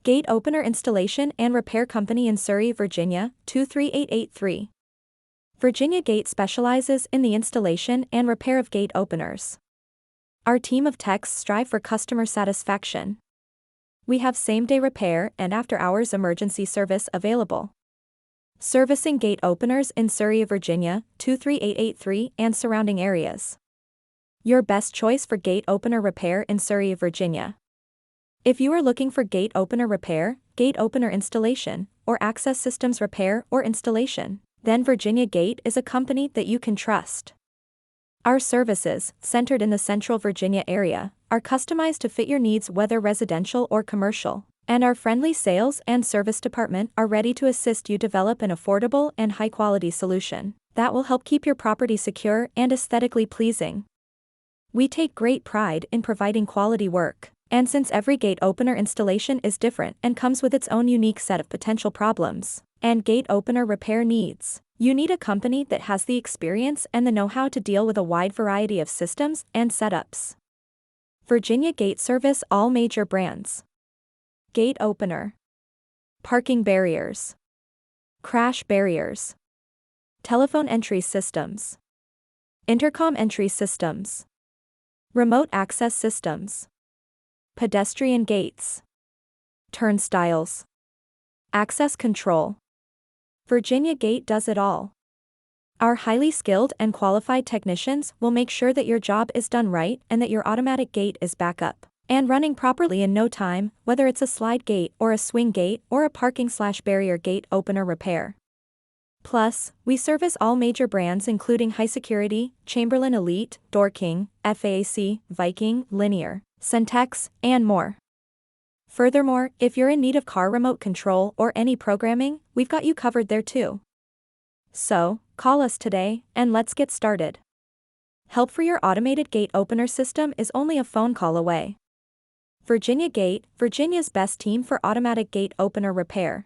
Gate Opener Installation and Repair Company in Surry, Virginia, 23883. Virginia Gate specializes in the installation and repair of gate openers. Our team of techs strive for customer satisfaction. We have same-day repair and after-hours emergency service available. Servicing gate openers in Surry, Virginia, 23883 and surrounding areas. Your best choice for gate opener repair in Surry, Virginia. If you are looking for gate opener repair, gate opener installation, or access systems repair or installation, then Virginia Gate is a company that you can trust. Our services, centered in the Central Virginia area, are customized to fit your needs whether residential or commercial, and our friendly sales and service department are ready to assist you develop an affordable and high-quality solution that will help keep your property secure and aesthetically pleasing. We take great pride in providing quality work. And since every gate opener installation is different and comes with its own unique set of potential problems and gate opener repair needs, you need a company that has the experience and the know-how to deal with a wide variety of systems and setups. Virginia Gate service all major brands. Gate opener, parking barriers, crash barriers, telephone entry systems, intercom entry systems, remote access systems, pedestrian gates, turnstiles, access control. Virginia Gate does it all. Our highly skilled and qualified technicians will make sure that your job is done right and that your automatic gate is back up and running properly in no time, whether it's a slide gate or a swing gate or a parking/barrier gate opener repair. Plus, we service all major brands including High Security, Chamberlain Elite, Door King, FAAC, Viking, Linear, Centex, and more. Furthermore, if you're in need of car remote control or any programming, we've got you covered there too. So, call us today, and let's get started. Help for your automated gate opener system is only a phone call away. Virginia Gate, Virginia's best team for automatic gate opener repair.